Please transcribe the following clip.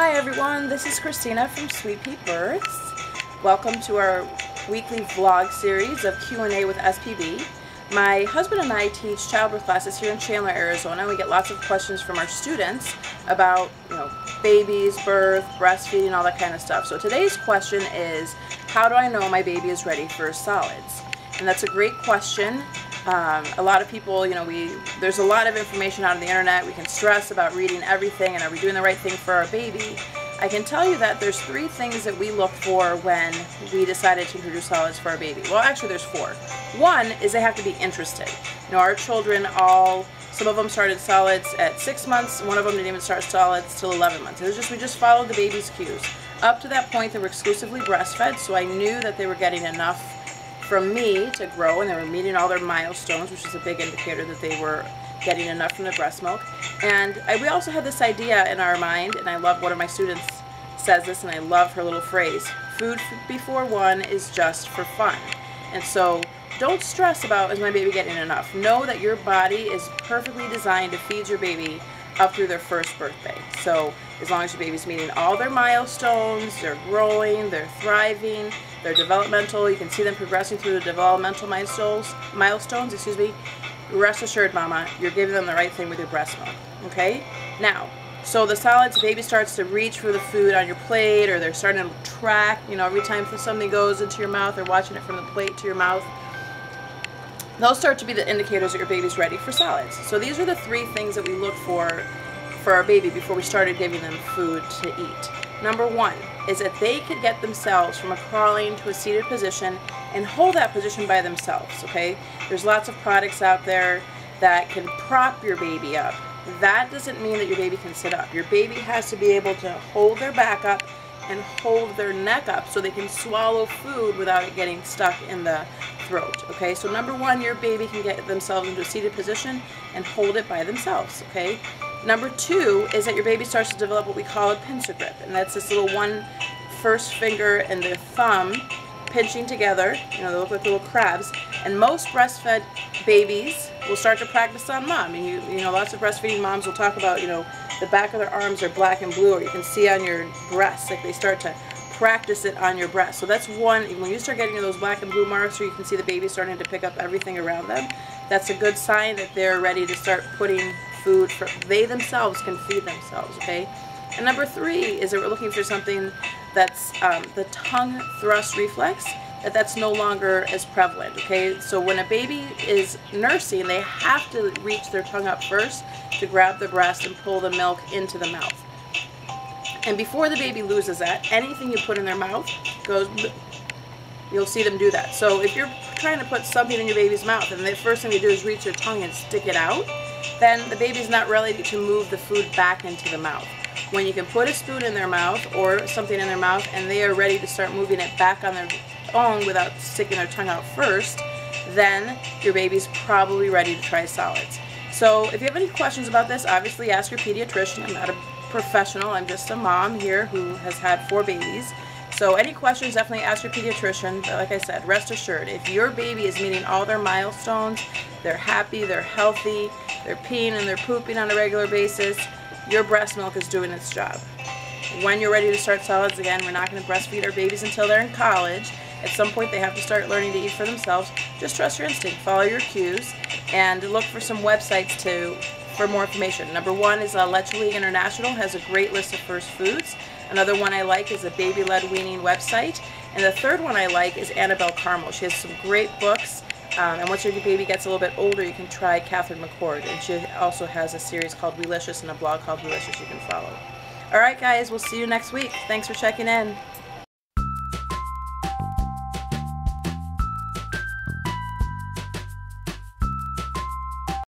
Hi everyone, this is Christina from Sweet Pea Births. Welcome to our weekly vlog series of Q&A with SPB. My husband and I teach childbirth classes here in Chandler, Arizona. We get lots of questions from our students about, babies, birth, breastfeeding, all that kind of stuff. So today's question is, how do I know my baby is ready for solids? And that's a great question. A lot of people, there's a lot of information out on the internet. We can stress about reading everything and are we doing the right thing for our baby. I can tell you that there's 3 things that we look for when we decided to introduce solids for our baby. Well, actually there's 4. One is they have to be interested. Our children some of them started solids at 6 months, one of them didn't even start solids till 11 months. We just followed the baby's cues. Up to that point they were exclusively breastfed, so I knew that they were getting enough from me to grow and they were meeting all their milestones, which is a big indicator that they were getting enough from the breast milk. And we also had this idea in our mind, and I love one of my students says this, and I love her little phrase, food before 1 is just for fun. And so don't stress about, is my baby getting enough? Know that your body is perfectly designed to feed your baby up through their first birthday. So as long as your baby's meeting all their milestones, they're growing, they're thriving, they're developmental, you can see them progressing through the developmental milestones, rest assured, mama, you're giving them the right thing with your breast milk, okay? Now, so the solids, the baby starts to reach for the food on your plate, or they're starting to track, every time something goes into your mouth, they're watching it from the plate to your mouth. Those start to be the indicators that your baby's ready for solids. So these are the 3 things that we look for our baby before we started giving them food to eat. Number 1 is that they could get themselves from a crawling to a seated position and hold that position by themselves, okay? There's lots of products out there that can prop your baby up. That doesn't mean that your baby can sit up. Your baby has to be able to hold their back up and hold their neck up so they can swallow food without it getting stuck in the throat, okay? So number 1, your baby can get themselves into a seated position and hold it by themselves, okay? Number 2 is that your baby starts to develop what we call a pincer grip, and that's this little first finger and their thumb pinching together. They look like little crabs. And most breastfed babies will start to practice on mom. And lots of breastfeeding moms will talk about, the back of their arms are black and blue, or you can see on your breasts, like they start to practice it on your breast. So that's one, when you start getting those black and blue marks, or you can see the baby starting to pick up everything around them, that's a good sign that they're ready to start putting food they themselves can feed themselves, okay? And number 3 is that we're looking for something that's the tongue thrust reflex, that's no longer as prevalent, okay? So when a baby is nursing, they have to reach their tongue up first to grab the breast and pull the milk into the mouth. And before the baby loses that, anything you put in their mouth goes, you'll see them do that. So if you're trying to put something in your baby's mouth and the first thing you do is reach your tongue and stick it out, then the baby's not ready to move the food back into the mouth. When you can put a spoon in their mouth or something in their mouth and they are ready to start moving it back on their own without sticking their tongue out first, then your baby's probably ready to try solids. So if you have any questions about this, obviously ask your pediatrician. I'm not a professional, I'm just a mom here who has had 4 babies. So any questions, definitely ask your pediatrician. But like I said, rest assured, if your baby is meeting all their milestones, they're happy, they're healthy, they're peeing and they're pooping on a regular basis, your breast milk is doing its job. When you're ready to start solids, again, we're not going to breastfeed our babies until they're in college. At some point they have to start learning to eat for themselves. Just trust your instinct, follow your cues, and look for some websites for more information. Number 1 is Leche League International, has a great list of First Foods. Another one I like is a baby-led weaning website. And the third one I like is Annabel Karmel. She has some great books. And once your baby gets a little bit older, you can try McCord. And she also has a series called Relicious and a blog called Relicious you can follow. Alright guys, we'll see you next week. Thanks for checking in.